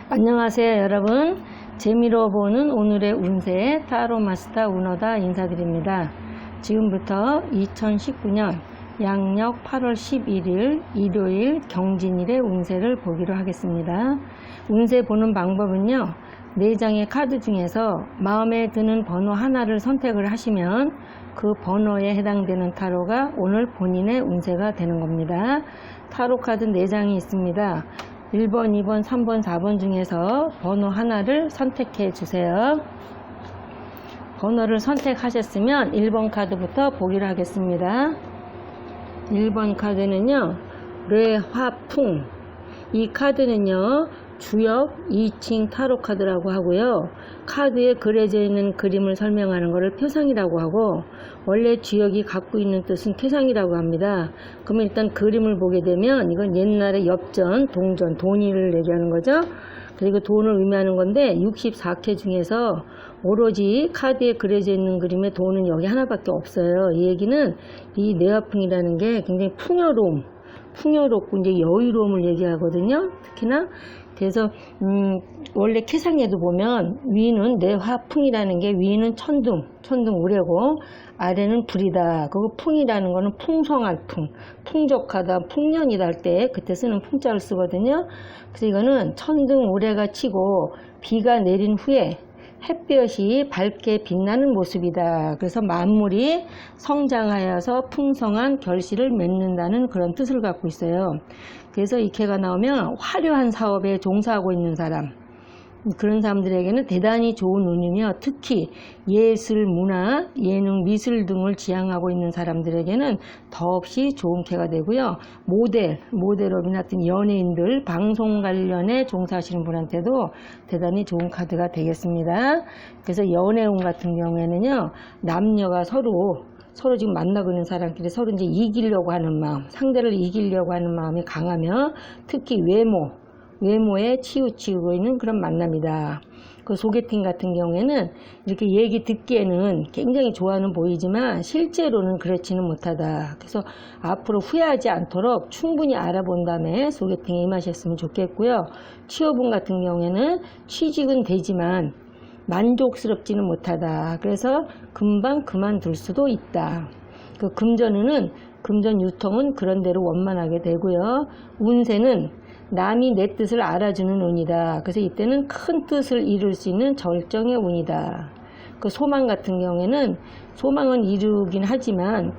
안녕하세요 여러분. 재미로 보는 오늘의 운세 타로 마스터 운어다 인사드립니다. 지금부터 2019년 양력 8월 11일 일요일 경진일의 운세를 보기로 하겠습니다. 운세 보는 방법은요, 4장의 카드 중에서 마음에 드는 번호 하나를 선택을 하시면 그 번호에 해당되는 타로가 오늘 본인의 운세가 되는 겁니다. 타로 카드 4장이 있습니다. 1번, 2번, 3번, 4번 중에서 번호 하나를 선택해 주세요. 번호를 선택하셨으면 1번 카드부터 보기로 하겠습니다. 1번 카드는요, 뇌화풍. 이 카드는요, 주역 2층 타로 카드라고 하고요. 카드에 그려져 있는 그림을 설명하는 것을 표상이라고 하고, 원래 주역이 갖고 있는 뜻은 태상이라고 합니다. 그러면 일단 그림을 보게 되면 이건 옛날에 엽전, 동전, 돈을 얘기하는 거죠. 그리고 돈을 의미하는 건데 64개 중에서 오로지 카드에 그려져 있는 그림에 돈은 여기 하나밖에 없어요. 이 얘기는 이 뇌화풍이라는 게 굉장히 풍요롭고 이제 여유로움을 얘기하거든요. 특히나 그래서 원래 캐상에도 보면 위는 뇌화풍이라는 게 위는 천둥 우레고 아래는 불이다. 그거 풍이라는 거는 풍성한 풍, 풍족하다, 풍년이다 할 때 그때 쓰는 풍자를 쓰거든요. 그래서 이거는 천둥 우레가 치고 비가 내린 후에 햇볕이 밝게 빛나는 모습이다. 그래서 만물이 성장하여서 풍성한 결실을 맺는다는 그런 뜻을 갖고 있어요. 그래서 이 개가 나오면 화려한 사업에 종사하고 있는 사람, 그런 사람들에게는 대단히 좋은 운이며, 특히 예술, 문화, 예능, 미술 등을 지향하고 있는 사람들에게는 더없이 좋은 개가 되고요. 모델업이나 어떤 연예인들, 방송 관련에 종사하시는 분한테도 대단히 좋은 카드가 되겠습니다. 그래서 연애운 같은 경우에는요, 남녀가 서로 지금 만나고 있는 사람끼리 서로 이제 이기려고 하는 마음, 상대를 이기려고 하는 마음이 강하며, 특히 외모에 치우치고 있는 그런 만남이다. 그 소개팅 같은 경우에는 이렇게 얘기 듣기에는 굉장히 좋아하는 보이지만 실제로는 그렇지는 못하다. 그래서 앞으로 후회하지 않도록 충분히 알아본 다음에 소개팅에 임하셨으면 좋겠고요. 취업운 같은 경우에는 취직은 되지만 만족스럽지는 못하다. 그래서 금방 그만둘 수도 있다. 그 금전 유통은 그런 대로 원만하게 되고요. 운세는 남이 내 뜻을 알아주는 운이다. 그래서 이때는 큰 뜻을 이룰 수 있는 절정의 운이다. 그 소망 같은 경우에는 소망은 이루긴 하지만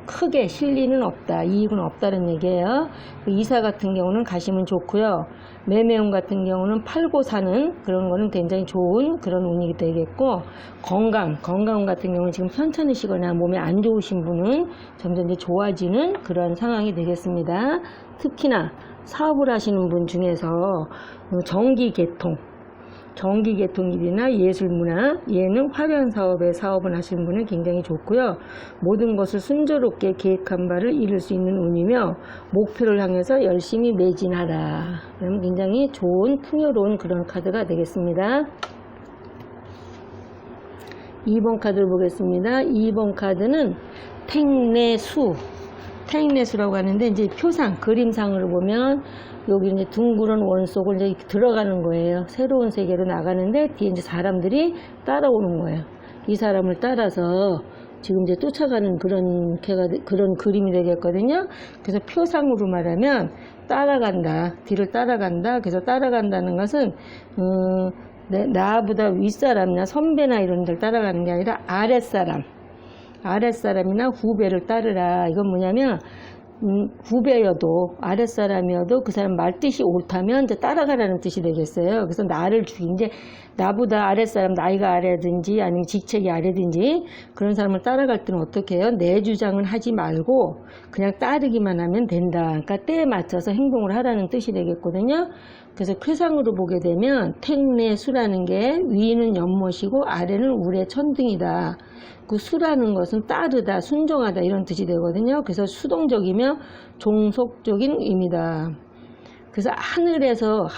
크게 실리는 없다. 이익은 없다는 얘기예요. 그 이사 같은 경우는 가시면 좋고요. 매매운 같은 경우는 팔고 사는 그런 거는 굉장히 좋은 그런 운이 되겠고, 건강운 같은 경우는 지금 편찮으시거나 몸에 안 좋으신 분은 점점 이제 좋아지는 그런 상황이 되겠습니다. 특히나 사업을 하시는 분 중에서 전기계통일이나 예술문화, 예능, 화려한 사업을 하시는 분은 굉장히 좋고요. 모든 것을 순조롭게 계획한 바를 이룰 수 있는 운이며, 목표를 향해서 열심히 매진하라. 그러면 굉장히 좋은 풍요로운 그런 카드가 되겠습니다. 2번 카드를 보겠습니다. 2번 카드는 택내수라고 하는데, 이제 표상, 그림상으로 보면 여기 이제 둥그런 원 속을 이제 들어가는 거예요. 새로운 세계로 나가는데 뒤에 이제 사람들이 따라오는 거예요. 이 사람을 따라서 지금 이제 쫓아가는 그런 그림이 되겠거든요. 그래서 표상으로 말하면 뒤를 따라간다. 그래서 따라간다는 것은 나보다 윗사람이나 선배나 이런 데를 따라가는 게 아니라 아랫사람이나 후배를 따르라. 이건 뭐냐면 후배여도 아랫사람이어도 그 사람 말뜻이 옳다면 이제 따라가라는 뜻이 되겠어요. 그래서 이제 나보다 아랫사람, 나이가 아래든지 아니면 직책이 아래든지 그런 사람을 따라갈 때는 어떻게 해요? 내 주장을 하지 말고 그냥 따르기만 하면 된다. 그러니까 때에 맞춰서 행동을 하라는 뜻이 되겠거든요. 그래서 쾌상으로 보게 되면 택내수라는 게 위는 연못이고 아래는 우레 천둥이다. 그 수라는 것은 따르다, 순종하다 이런 뜻이 되거든요. 그래서 수동적이며 종속적인 의미다. 그래서 하늘에서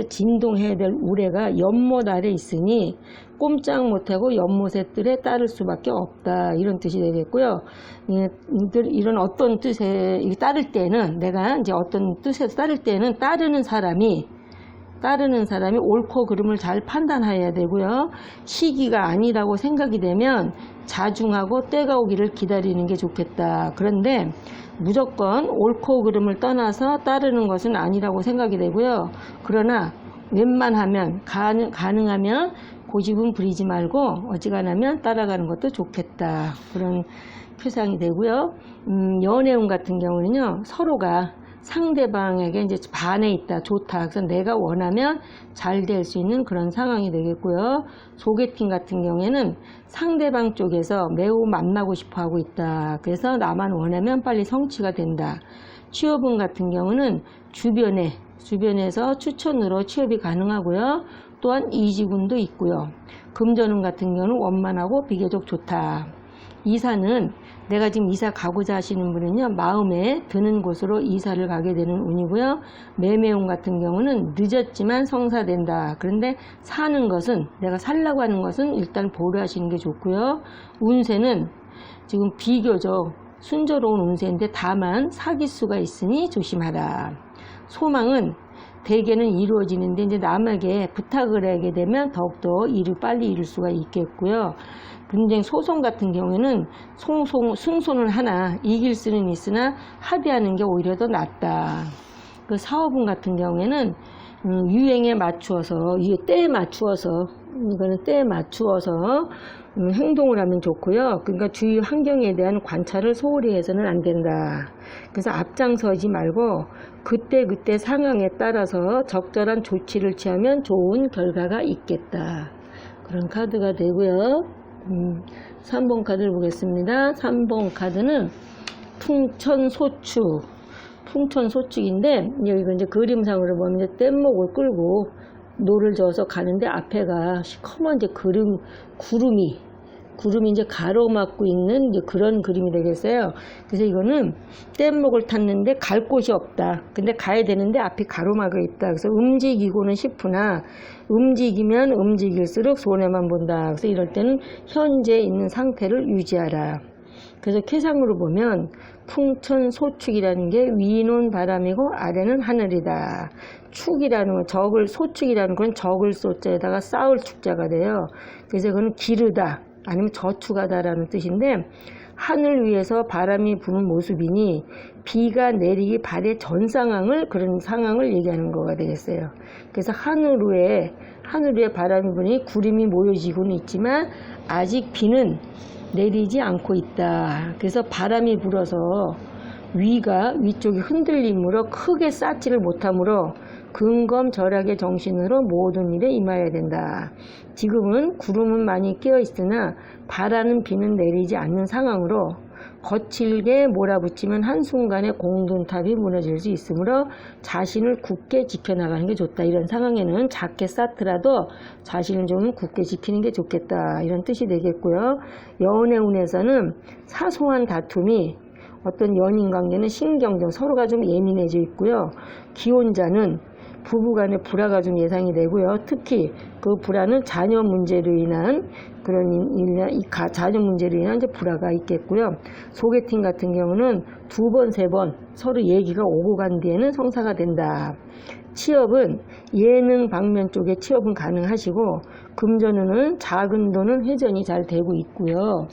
진동해야 될 우레가 연못 아래 있으니 꼼짝 못하고 연못의 뜰에 따를 수밖에 없다. 이런 뜻이 되겠고요. 이런 어떤 뜻에 따를 때는 내가 이제 어떤 뜻에서 따를 때는 따르는 사람이 따르는 사람이 옳고 그름을 잘 판단해야 되고요. 시기가 아니라고 생각이 되면 자중하고 때가 오기를 기다리는 게 좋겠다. 그런데 무조건 옳고 그름을 떠나서 따르는 것은 아니라고 생각이 되고요. 그러나 웬만하면 가능하면 고집은 부리지 말고 어지간하면 따라가는 것도 좋겠다. 그런 표상이 되고요. 연애운 같은 경우는요, 서로가 상대방에게 이제 반해 있다, 좋다. 그래서 내가 원하면 잘 될 수 있는 그런 상황이 되겠고요. 소개팅 같은 경우에는 상대방 쪽에서 매우 만나고 싶어 하고 있다. 그래서 나만 원하면 빨리 성취가 된다. 취업운 같은 경우는 주변에서 추천으로 취업이 가능하고요. 또한 이직운도 있고요. 금전운 같은 경우는 원만하고 비교적 좋다. 이사는 내가 지금 이사 가고자 하시는 분은요, 마음에 드는 곳으로 이사를 가게 되는 운이고요. 매매운 같은 경우는 늦었지만 성사된다. 그런데 사는 것은, 내가 살라고 하는 것은 일단 보류하시는 게 좋고요. 운세는 지금 비교적 순조로운 운세인데 다만 사기수가 있으니 조심하라. 소망은 대개는 이루어지는데 이제 남에게 부탁을 하게 되면 더욱더 빨리 이룰 수가 있겠고요. 분쟁 소송 같은 경우에는 승소는 하나 이길 수는 있으나 합의하는 게 오히려 더 낫다. 그 사업운 같은 경우에는 유행에 맞추어서, 때에 맞추어서, 이거는 때에 맞추어서 행동을 하면 좋고요. 그러니까 주위 환경에 대한 관찰을 소홀히 해서는 안 된다. 그래서 앞장서지 말고 그때 상황에 따라서 적절한 조치를 취하면 좋은 결과가 있겠다. 그런 카드가 되고요. 3번 카드를 보겠습니다. 3번 카드는 풍천소축인데, 여기가 이제 그림상으로 보면 이제 뗏목을 끌고 노를 저어서 가는데 앞에가 시커먼 이제 구름이 이제 가로막고 있는 이제 그런 그림이 되겠어요. 그래서 이거는 뗏목을 탔는데 갈 곳이 없다. 근데 가야 되는데 앞이 가로막아 있다. 그래서 움직이고는 싶으나 움직이면 움직일수록 손해만 본다. 그래서 이럴 때는 현재 있는 상태를 유지하라. 그래서 쾌상으로 보면 풍천소축이라는 게 위는 바람이고 아래는 하늘이다. 축이라는 건 소축이라는 건 적을 소자에다가 쌓을 축자가 돼요. 그래서 그건 기르다 아니면 저축하다라는 뜻인데, 하늘 위에서 바람이 부는 모습이니 비가 내리기 발의 전 상황을, 그런 상황을 얘기하는 거가 되겠어요. 그래서 하늘 위에 바람이 부니 구름이 모여지고는 있지만 아직 비는 내리지 않고 있다. 그래서 바람이 불어서 위쪽이 흔들림으로 크게 쌓지를 못하므로 근검절약의 정신으로 모든 일에 임해야 된다. 지금은 구름은 많이 끼어 있으나 바라는 비는 내리지 않는 상황으로 거칠게 몰아붙이면 한순간에 공든탑이 무너질 수 있으므로 자신을 굳게 지켜나가는 게 좋다. 이런 상황에는 작게 쌓더라도 자신을 좀 굳게 지키는 게 좋겠다. 이런 뜻이 되겠고요. 연애운에서는 사소한 다툼이 어떤 연인 관계는 신경전, 서로가 좀 예민해져 있고요. 기혼자는 부부간의 불화가 좀 예상이 되고요. 특히 그 불화는 자녀 문제로 인한 자녀 문제로 인한 이제 불화가 있겠고요. 소개팅 같은 경우는 2번, 3번 서로 얘기가 오고 간 뒤에는 성사가 된다. 취업은 예능 방면 쪽에 취업은 가능하시고, 금전운은 작은 돈은 회전이 잘 되고 있고요.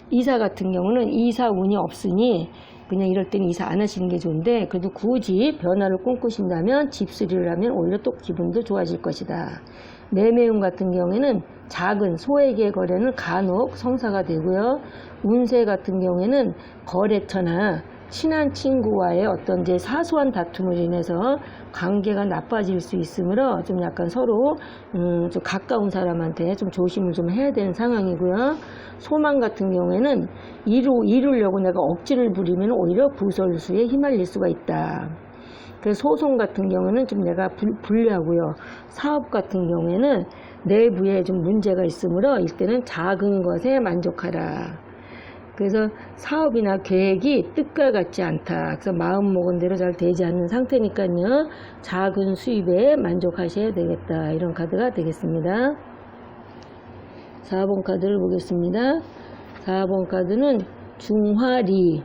이사 같은 경우는 이사 운이 없으니 그냥 이럴 때는 이사 안 하시는 게 좋은데, 그래도 굳이 변화를 꿈꾸신다면 집수리를 하면 오히려 또 기분도 좋아질 것이다. 매매운 같은 경우에는 작은 소액의 거래는 간혹 성사가 되고요. 운세 같은 경우에는 거래처나 친한 친구와의 어떤 이제 사소한 다툼을 인해서 관계가 나빠질 수 있으므로 좀 약간 서로 좀 가까운 사람한테 좀 조심을 좀 해야 되는 상황이고요. 소망 같은 경우에는 이루려고 내가 억지를 부리면 오히려 부설수에 휘말릴 수가 있다. 그래서 소송 같은 경우는 좀 내가 불리하고요. 사업 같은 경우에는 내부에 좀 문제가 있으므로 이때는 작은 것에 만족하라. 그래서 사업이나 계획이 뜻과 같지 않다. 그래서 마음 먹은 대로 잘 되지 않는 상태니까요. 작은 수입에 만족하셔야 되겠다. 이런 카드가 되겠습니다. 4번 카드를 보겠습니다. 4번 카드는 중화리.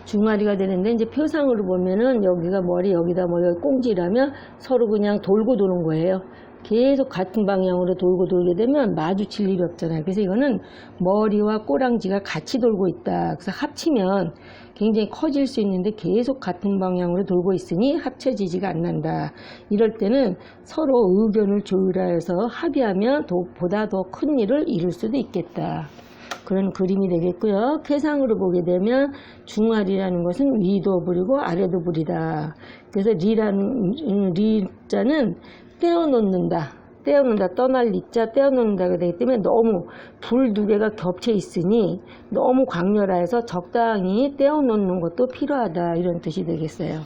중화리가 되는데 이제 표상으로 보면은 여기가 머리, 여기다 뭐 여기 꽁지라면 서로 그냥 돌고 도는 거예요. 계속 같은 방향으로 돌고 돌게 되면 마주칠 일이 없잖아요. 그래서 이거는 머리와 꼬랑지가 같이 돌고 있다. 그래서 합치면 굉장히 커질 수 있는데 계속 같은 방향으로 돌고 있으니 합쳐지지가 않는다. 이럴 때는 서로 의견을 조율하여서 합의하면 보다 더 큰 일을 이룰 수도 있겠다. 그런 그림이 되겠고요. 쾌상으로 보게 되면 중화리라는 것은 위도 부리고 아래도 부리다. 그래서 리자는 떼어놓는다. 떠날 리자 떼어놓는다가 되기 때문에 너무 불 두 개가 겹쳐 있으니 너무 강렬해서 적당히 떼어놓는 것도 필요하다. 이런 뜻이 되겠어요.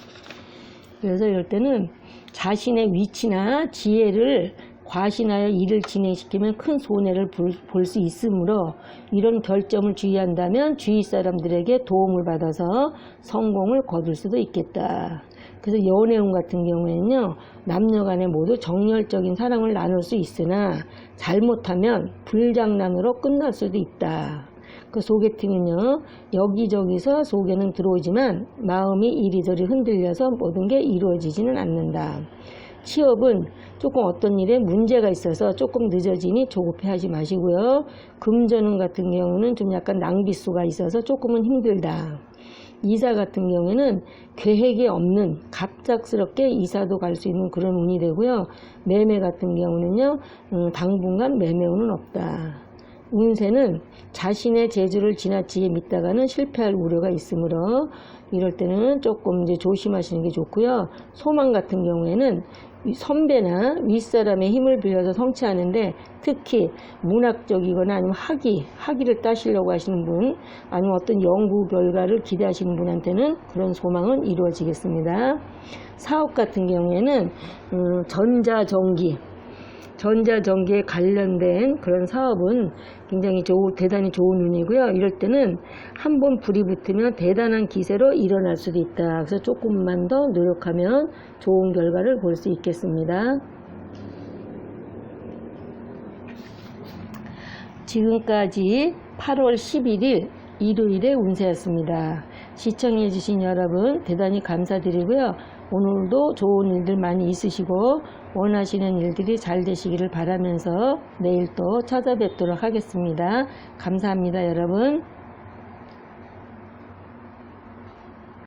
그래서 이럴 때는 자신의 위치나 지혜를 과신하여 일을 진행시키면 큰 손해를 볼 수 있으므로 이런 결점을 주의한다면 주위 사람들에게 도움을 받아서 성공을 거둘 수도 있겠다. 그래서 연애운 같은 경우에는요, 남녀 간에 모두 정열적인 사랑을 나눌 수 있으나 잘못하면 불장난으로 끝날 수도 있다. 그 소개팅은요, 여기저기서 소개는 들어오지만 마음이 이리저리 흔들려서 모든 게 이루어지지는 않는다. 취업은 조금 어떤 일에 문제가 있어서 조금 늦어지니 조급해하지 마시고요. 금전운 같은 경우는 좀 약간 낭비수가 있어서 조금은 힘들다. 이사 같은 경우에는 계획이 없는 갑작스럽게 이사도 갈 수 있는 그런 운이 되고요. 매매 같은 경우는요, 당분간 매매운은 없다. 운세는 자신의 재주를 지나치게 믿다가는 실패할 우려가 있으므로 이럴 때는 조금 이제 조심하시는 게 좋고요. 소망 같은 경우에는 선배나 윗사람의 힘을 빌려서 성취하는데 특히 문학적이거나 아니면 학위를 따시려고 하시는 분, 아니면 어떤 연구 결과를 기대하시는 분한테는 그런 소망은 이루어지겠습니다. 사업 같은 경우에는 전자전기에 관련된 그런 사업은 굉장히 대단히 좋은 운이고요. 이럴 때는 한번 불이 붙으면 대단한 기세로 일어날 수도 있다. 그래서 조금만 더 노력하면 좋은 결과를 볼 수 있겠습니다. 지금까지 8월 11일 일요일의 운세였습니다. 시청해주신 여러분 대단히 감사드리고요. 오늘도 좋은 일들 많이 있으시고 원하시는 일들이 잘 되시기를 바라면서 내일 또 찾아뵙도록 하겠습니다. 감사합니다, 여러분.